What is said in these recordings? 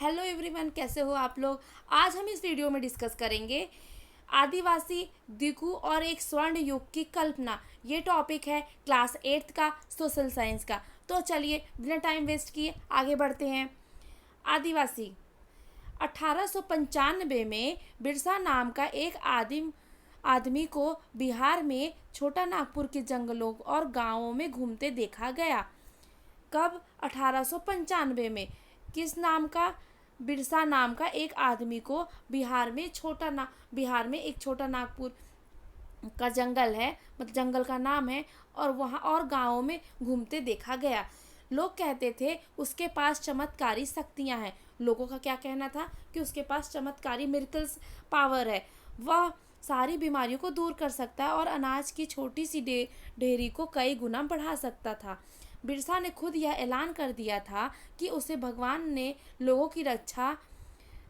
Hello everyone, कैसे हो आप लोग। आज हम इस वीडियो में डिस्कस करेंगे आदिवासी दिकू और एक स्वर्ण युग की कल्पना। ये टॉपिक है क्लास 8th का सोशल साइंस का। तो चलिए बिना टाइम वेस्ट किए आगे बढ़ते हैं। आदिवासी 1895 में बिरसा नाम का एक आदमी को बिहार में छोटा नागपुर के जंगलों और गांवों में घूमते देखा गया। कब? 1895 में। किस नाम का? बिरसा नाम का एक आदमी को बिहार में एक छोटा नागपुर का जंगल है, मतलब जंगल का नाम है, और वहाँ और गाँवों में घूमते देखा गया। लोग कहते थे उसके पास चमत्कारी शक्तियाँ हैं। लोगों का क्या कहना था कि उसके पास चमत्कारी मिरेकल्स पावर है, वह सारी बीमारियों को दूर कर सकता है और अनाज की छोटी सी ढेरी को कई गुना बढ़ा सकता था। बिरसा ने खुद यह ऐलान कर दिया था कि उसे भगवान ने लोगों की रक्षा,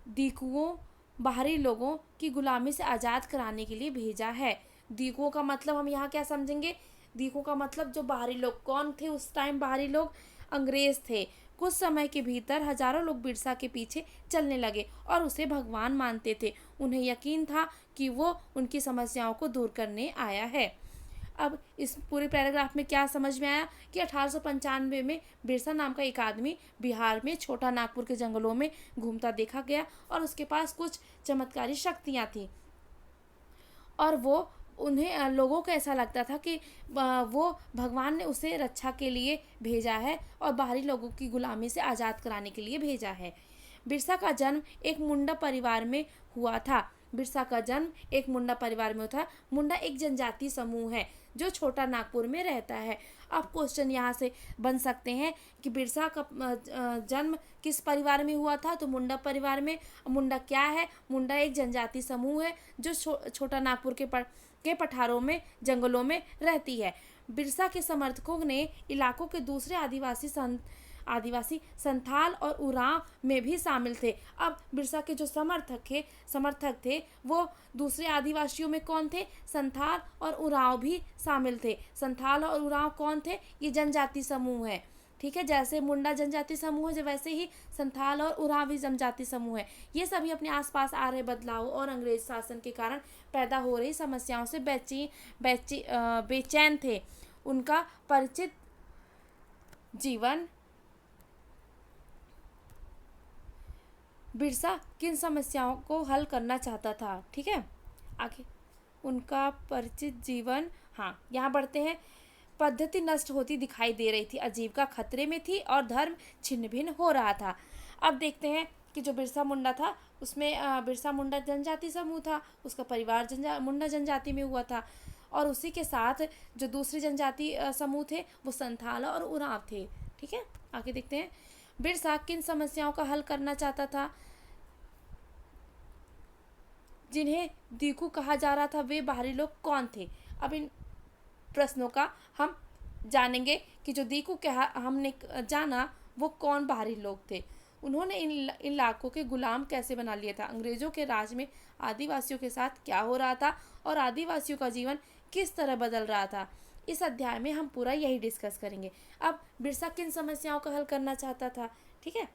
दीकुओं, बाहरी लोगों की गुलामी से आज़ाद कराने के लिए भेजा है। दीकुओं का मतलब हम यहाँ क्या समझेंगे? दीकुओं का मतलब जो बाहरी लोग, कौन थे उस टाइम बाहरी लोग? अंग्रेज थे। कुछ समय के भीतर हजारों लोग बिरसा के पीछे चलने लगे और उसे भगवान मानते थे। उन्हें यकीन था कि वो उनकी समस्याओं को दूर करने आया है। अब इस पूरे पैराग्राफ में क्या समझ में आया कि 1895 में बिरसा नाम का एक आदमी बिहार में छोटा नागपुर के जंगलों में घूमता देखा गया और उसके पास कुछ चमत्कारी शक्तियाँ थी, और वो उन्हें लोगों को ऐसा लगता था कि वो भगवान ने उसे रक्षा के लिए भेजा है और बाहरी लोगों की गुलामी से आज़ाद कराने के लिए भेजा है। बिरसा का जन्म एक मुंडा परिवार में हुआ था। बिरसा का जन्म एक मुंडा परिवार में हुआ था। मुंडा एक जनजाति समूह है जो छोटा नागपुर में रहता है। अब क्वेश्चन यहाँ से बन सकते हैं कि बिरसा का जन्म किस परिवार में हुआ था? तो मुंडा परिवार में। मुंडा क्या है? मुंडा एक जनजाति समूह है जो छोटा नागपुर के पठारों में, जंगलों में रहती है। बिरसा के समर्थकों ने इलाकों के दूसरे आदिवासी संथाल और उरांव में भी शामिल थे। अब बिरसा के जो समर्थक थे वो दूसरे आदिवासियों में कौन थे? संथाल और उरांव भी शामिल थे। संथाल और उरांव कौन थे? ये जनजाति समूह है। ठीक है, जैसे मुंडा जनजाति समूह है वैसे ही संथाल और उरांव भी जनजाति समूह है। ये सभी अपने आसपास आ रहे बदलाव और अंग्रेज शासन के कारण पैदा हो रही समस्याओं से बेचैन थे। उनका परिचित जीवन। बिरसा किन समस्याओं को हल करना चाहता था? ठीक है, आगे उनका परिचित जीवन। हाँ, यहाँ बढ़ते हैं। पद्धति नष्ट होती दिखाई दे रही थी, आजीविका खतरे में थी और धर्म छिन्न भिन्न हो रहा था। अब देखते हैं कि जो बिरसा मुंडा था उसमें बिरसा मुंडा जनजाति समूह था, उसका परिवार मुंडा जनजाति में हुआ था, और उसी के साथ जो दूसरे जनजाति समूह थे वो संथाल और उरांव थे। ठीक है, आगे देखते हैं। बिरसा किन समस्याओं का हल करना चाहता था? जिन्हें दीकू कहा जा रहा था वे बाहरी लोग कौन थे? अब इन प्रश्नों का हम जानेंगे कि जो दीकू कहा हमने जाना वो कौन बाहरी लोग थे। उन्होंने इन इलाकों के गुलाम कैसे बना लिया था? अंग्रेजों के राज में आदिवासियों के साथ क्या हो रहा था और आदिवासियों का जीवन किस तरह बदल रहा था? इस अध्याय में हम पूरा यही डिस्कस करेंगे। अब बिरसा किन समस्याओं का हल करना चाहता था? ठीक है,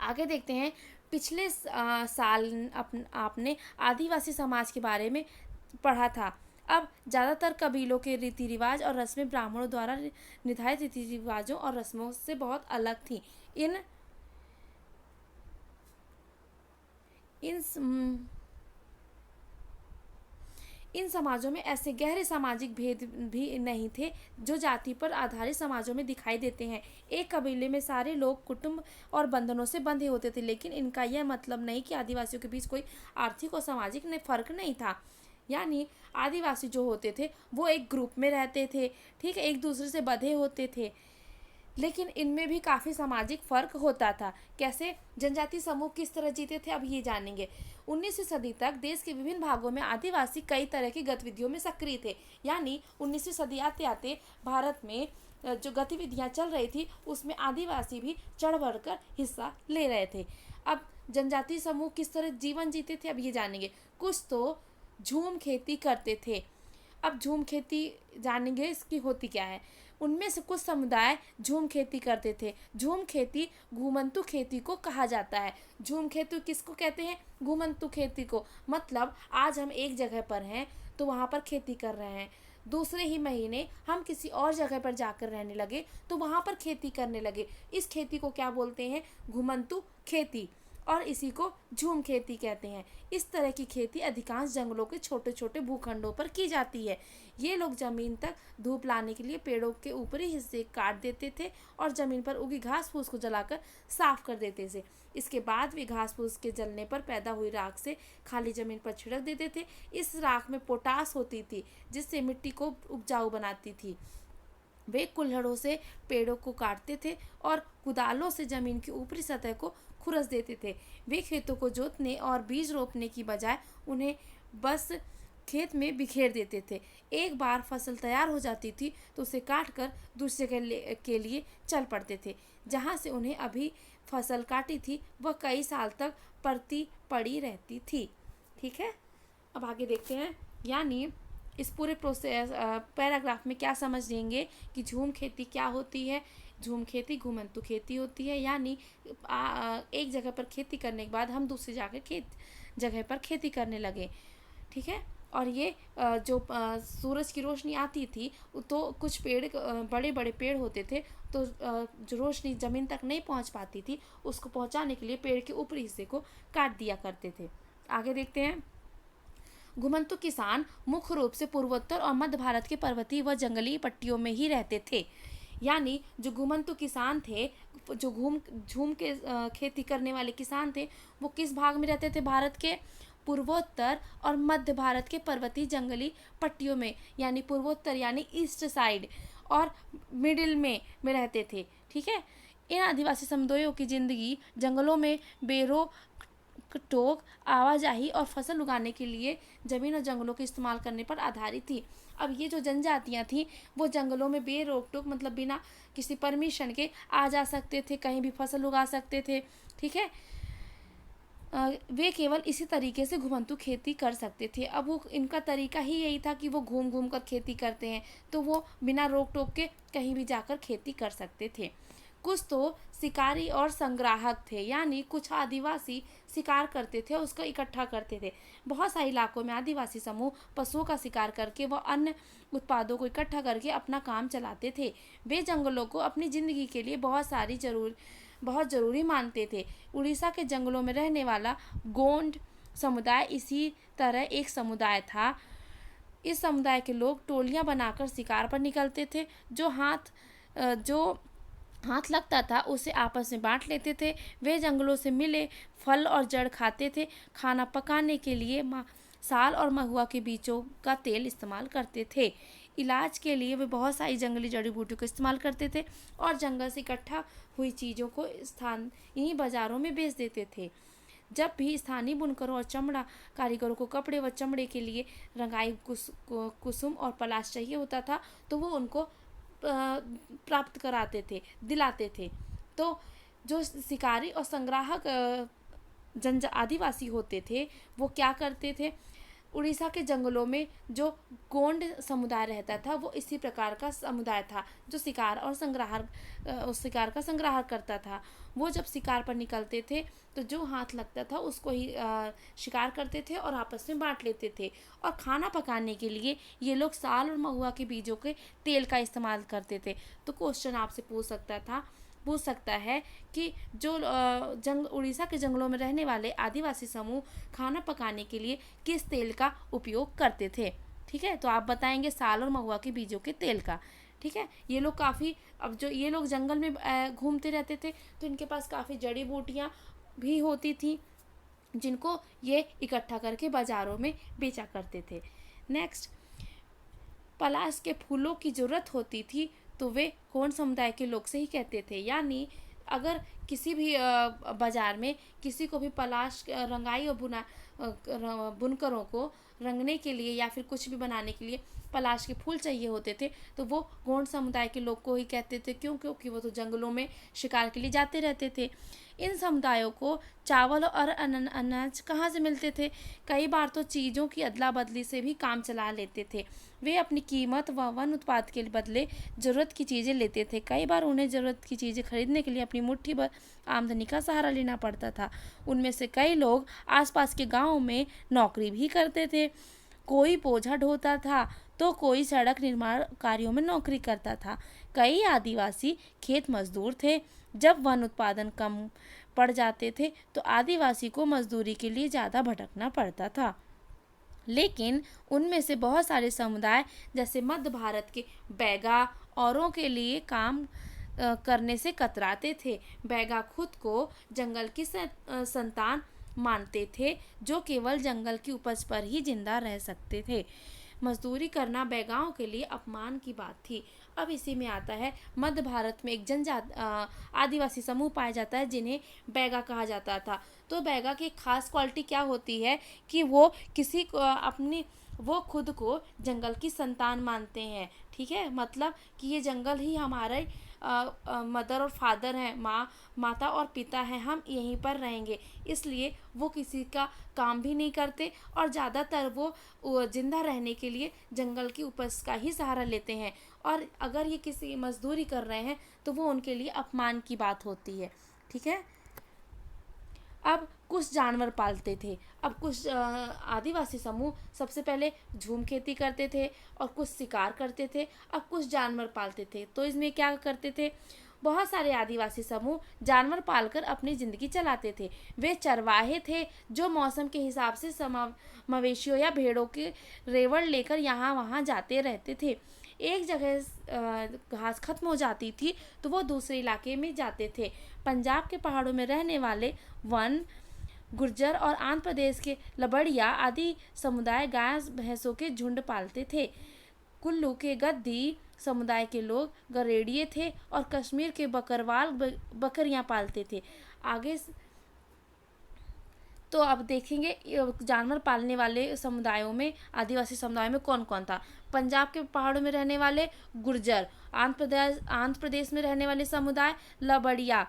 आगे देखते हैं। पिछले साल आपने आदिवासी समाज के बारे में पढ़ा था। अब ज़्यादातर कबीलों के रीति रिवाज और रस्में ब्राह्मणों द्वारा निर्धारित रीति रिवाजों और रस्मों से बहुत अलग थी। इन इन इन समाजों में ऐसे गहरे सामाजिक भेद भी नहीं थे जो जाति पर आधारित समाजों में दिखाई देते हैं। एक कबीले में सारे लोग कुटुंब और बंधनों से बंधे होते थे, लेकिन इनका यह मतलब नहीं कि आदिवासियों के बीच कोई आर्थिक और सामाजिक फर्क नहीं था। यानी आदिवासी जो होते थे वो एक ग्रुप में रहते थे, ठीक है, एक दूसरे से बंधे होते थे, लेकिन इनमें भी काफ़ी सामाजिक फ़र्क होता था। कैसे? जनजाति समूह किस तरह जीते थे अब ये जानेंगे। 19वीं सदी तक देश के विभिन्न भागों में आदिवासी कई तरह की गतिविधियों में सक्रिय थे। यानी 19वीं सदी आते आते भारत में जो गतिविधियाँ चल रही थी उसमें आदिवासी भी चढ़ बढ़ कर हिस्सा ले रहे थे। अब जनजाति समूह किस तरह जीवन जीते थे अब ये जानेंगे। कुछ तो झूम खेती करते थे। अब झूम खेती जानेंगे इसकी होती क्या है। उनमें से कुछ समुदाय झूम खेती करते थे। झूम खेती घुमंतु खेती को कहा जाता है। झूम खेती किसको कहते हैं? घुमंतु खेती को। मतलब आज हम एक जगह पर हैं तो वहाँ पर खेती कर रहे हैं, दूसरे ही महीने हम किसी और जगह पर जाकर रहने लगे तो वहाँ पर खेती करने लगे। इस खेती को क्या बोलते हैं? घुमंतु खेती, और इसी को झूम खेती कहते हैं। इस तरह की खेती अधिकांश जंगलों के छोटे छोटे भूखंडों पर की जाती है। ये लोग जमीन तक धूप लाने के लिए पेड़ों के ऊपरी हिस्से काट देते थे और जमीन पर उगी घास फूस को जलाकर साफ कर देते थे। इसके बाद वे घास फूस के जलने पर पैदा हुई राख से खाली जमीन पर छिड़क देते थे। इस राख में पोटास होती थी जिससे मिट्टी को उपजाऊ बनाती थी। वे कुल्हड़ों से पेड़ों को काटते थे और कुदालों से जमीन की ऊपरी सतह को खुरस देते थे। वे खेतों को जोतने और बीज रोपने की बजाय उन्हें बस खेत में बिखेर देते थे। एक बार फसल तैयार हो जाती थी तो उसे काट कर दूसरे के लिए चल पड़ते थे। जहाँ से उन्हें अभी फसल काटी थी वह कई साल तक पड़ती पड़ी रहती थी। ठीक है, अब आगे देखते हैं। यानी इस पूरे प्रोसेस पैराग्राफ में क्या समझ लेंगे कि झूम खेती क्या होती है। झूम खेती घुमंतु खेती होती है, यानी एक जगह पर खेती करने के बाद हम दूसरी जगह पर खेती करने लगे। ठीक है, और ये जो सूरज की रोशनी आती थी तो कुछ पेड़ बड़े बड़े पेड़ होते थे तो जो रोशनी ज़मीन तक नहीं पहुंच पाती थी उसको पहुंचाने के लिए पेड़ के ऊपरी हिस्से को काट दिया करते थे। आगे देखते हैं। घुमंतु किसान मुख्य रूप से पूर्वोत्तर और मध्य भारत के पर्वतीय व जंगली पट्टियों में ही रहते थे। यानी जो घुमंतु किसान थे, जो झूम के खेती करने वाले किसान थे, वो किस भाग में रहते थे? भारत के पूर्वोत्तर और मध्य भारत के पर्वतीय जंगली पट्टियों में, यानी पूर्वोत्तर यानी ईस्ट साइड और मिडिल में रहते थे। ठीक है, इन आदिवासी समुदायों की जिंदगी जंगलों में बेरोक टोक आवाजाही और फसल उगाने के लिए जमीन और जंगलों के इस्तेमाल करने पर आधारित थी। अब ये जो जनजातियां थी वो जंगलों में बेरोक टोक मतलब बिना किसी परमिशन के आ जा सकते थे, कहीं भी फसल उगा सकते थे। ठीक है, वे केवल इसी तरीके से घुमंतु खेती कर सकते थे। अब वो इनका तरीका ही यही था कि वो घूम घूम कर खेती करते हैं तो वो बिना रोक टोक के कहीं भी जाकर खेती कर सकते थे। कुछ तो शिकारी और संग्राहक थे, यानी कुछ आदिवासी शिकार करते थे, उसको इकट्ठा करते थे। बहुत सारे इलाकों में आदिवासी समूह पशुओं का शिकार करके व अन्य उत्पादों को इकट्ठा करके अपना काम चलाते थे। वे जंगलों को अपनी जिंदगी के लिए बहुत ज़रूरी मानते थे। उड़ीसा के जंगलों में रहने वाला गोंड समुदाय इसी तरह एक समुदाय था। इस समुदाय के लोग टोलियां बनाकर शिकार पर निकलते थे। जो हाथ लगता था उसे आपस में बांट लेते थे। वे जंगलों से मिले फल और जड़ खाते थे। खाना पकाने के लिए साल और महुआ के बीजों का तेल इस्तेमाल करते थे। इलाज के लिए वे बहुत सारी जंगली जड़ी बूटियों का इस्तेमाल करते थे और जंगल से इकट्ठा हुई चीज़ों को स्थानीय बाज़ारों में बेच देते थे। जब भी स्थानीय बुनकरों और चमड़ा कारीगरों को कपड़े व चमड़े के लिए रंगाई कुसुम और पलाश चाहिए होता था तो वो उनको प्राप्त कराते थे, दिलाते थे। तो जो शिकारी और संग्राहक आदिवासी होते थे वो क्या करते थे? उड़ीसा के जंगलों में जो गोंड समुदाय रहता था वो इसी प्रकार का समुदाय था जो शिकार का संग्रह करता था। वो जब शिकार पर निकलते थे तो जो हाथ लगता था उसको ही शिकार करते थे और आपस में बांट लेते थे। और खाना पकाने के लिए ये लोग साल और महुआ के बीजों के तेल का इस्तेमाल करते थे। तो क्वेश्चन आपसे पूछ सकता है कि जो उड़ीसा के जंगलों में रहने वाले आदिवासी समूह खाना पकाने के लिए किस तेल का उपयोग करते थे। ठीक है, तो आप बताएंगे साल और महुआ के बीजों के तेल का। ठीक है, ये लोग अब जो ये लोग जंगल में घूमते रहते थे तो इनके पास काफ़ी जड़ी बूटियाँ भी होती थी जिनको ये इकट्ठा करके बाज़ारों में बेचा करते थे। नेक्स्ट, पलाश के फूलों की ज़रूरत होती थी तो वे गोंड समुदाय के लोग से ही कहते थे। यानी अगर किसी भी बाज़ार में किसी को भी पलाश रंगाई और बुनकरों को रंगने के लिए या फिर कुछ भी बनाने के लिए पलाश के फूल चाहिए होते थे तो वो गोंड समुदाय के लोग को ही कहते थे। क्योंकि वो तो जंगलों में शिकार के लिए जाते रहते थे। इन समुदायों को चावल और अनाज कहाँ से मिलते थे? कई बार तो चीज़ों की अदला बदली से भी काम चला लेते थे। वे अपनी कीमत व वन उत्पाद के बदले ज़रूरत की चीज़ें लेते थे। कई बार उन्हें ज़रूरत की चीज़ें खरीदने के लिए अपनी मुट्ठी भर आमदनी का सहारा लेना पड़ता था। उनमें से कई लोग आसपास के गाँव में नौकरी भी करते थे। कोई बोझा ढोता था तो कोई सड़क निर्माण कार्यों में नौकरी करता था। कई आदिवासी खेत मजदूर थे। जब वन उत्पादन कम पड़ जाते थे तो आदिवासी को मजदूरी के लिए ज़्यादा भटकना पड़ता था। लेकिन उनमें से बहुत सारे समुदाय जैसे मध्य भारत के बैगा औरों के लिए काम करने से कतराते थे। बैगा खुद को जंगल की संतान मानते थे जो केवल जंगल की उपज पर ही जिंदा रह सकते थे। मजदूरी करना बैगाओं के लिए अपमान की बात थी। अब इसी में आता है मध्य भारत में एक आदिवासी समूह पाया जाता है जिन्हें बैगा कहा जाता था। तो बैगा की खास क्वालिटी क्या होती है कि वो किसी को वो खुद को जंगल की संतान मानते हैं। ठीक है, मतलब कि ये जंगल ही हमारे मदर और फादर हैं, माता और पिता हैं, हम यहीं पर रहेंगे। इसलिए वो किसी का काम भी नहीं करते और ज़्यादातर वो जिंदा रहने के लिए जंगल की उपज का ही सहारा लेते हैं। और अगर ये किसी मजदूरी कर रहे हैं तो वो उनके लिए अपमान की बात होती है। ठीक है। अब कुछ जानवर पालते थे। अब कुछ आदिवासी समूह सबसे पहले झूम खेती करते थे और कुछ शिकार करते थे। अब कुछ जानवर पालते थे। तो इसमें क्या करते थे? बहुत सारे आदिवासी समूह जानवर पालकर अपनी ज़िंदगी चलाते थे। वे चरवाहे थे जो मौसम के हिसाब से मवेशियों या भेड़ों के रेवड़ लेकर यहाँ वहाँ जाते रहते थे। एक जगह घास खत्म हो जाती थी तो वो दूसरे इलाके में जाते थे। पंजाब के पहाड़ों में रहने वाले वन, गुर्जर और आंध्र प्रदेश के लबड़िया आदि समुदाय गाय भैंसों के झुंड पालते थे। कुल्लू के गद्दी समुदाय के लोग गरेड़िए थे और कश्मीर के बकरवाल बकरियां पालते थे। आगे तो अब देखेंगे जानवर पालने वाले समुदायों में, आदिवासी समुदायों में कौन कौन था। पंजाब के पहाड़ों में रहने वाले गुर्जर, आंध्र प्रदेश में रहने वाले समुदाय लबड़िया,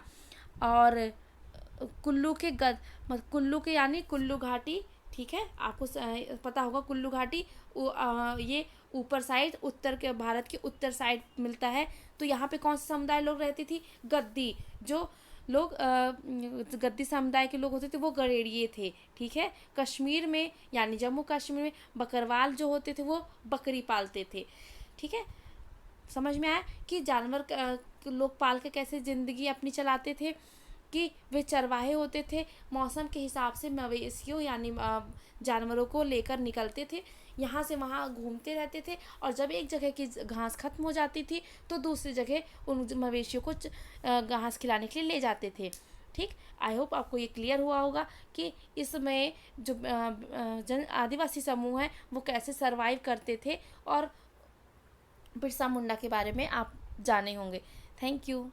और कुल्लू के यानी कुल्लू घाटी। ठीक है, आपको पता होगा कुल्लू घाटी ये ऊपर साइड उत्तर के भारत के उत्तर साइड मिलता है। तो यहाँ पे कौन से समुदाय लोग रहती थी? गद्दी। जो लोग गद्दी समुदाय के लोग होते थे वो गरेड़िए थे। ठीक है। कश्मीर में यानी जम्मू कश्मीर में बकरवाल जो होते थे वो बकरी पालते थे। ठीक है, समझ में आया कि जानवर लोग पाल के कैसे ज़िंदगी अपनी चलाते थे। कि वे चरवाहे होते थे, मौसम के हिसाब से मवेशियों यानी जानवरों को लेकर निकलते थे, यहाँ से वहाँ घूमते रहते थे और जब एक जगह की घास खत्म हो जाती थी तो दूसरी जगह उन मवेशियों को घास खिलाने के लिए ले जाते थे। ठीक, आई होप आपको ये क्लियर हुआ होगा कि इसमें जो आदिवासी समूह हैं वो कैसे सरवाइव करते थे और बिरसा मुंडा के बारे में आप जाने होंगे। Thank you.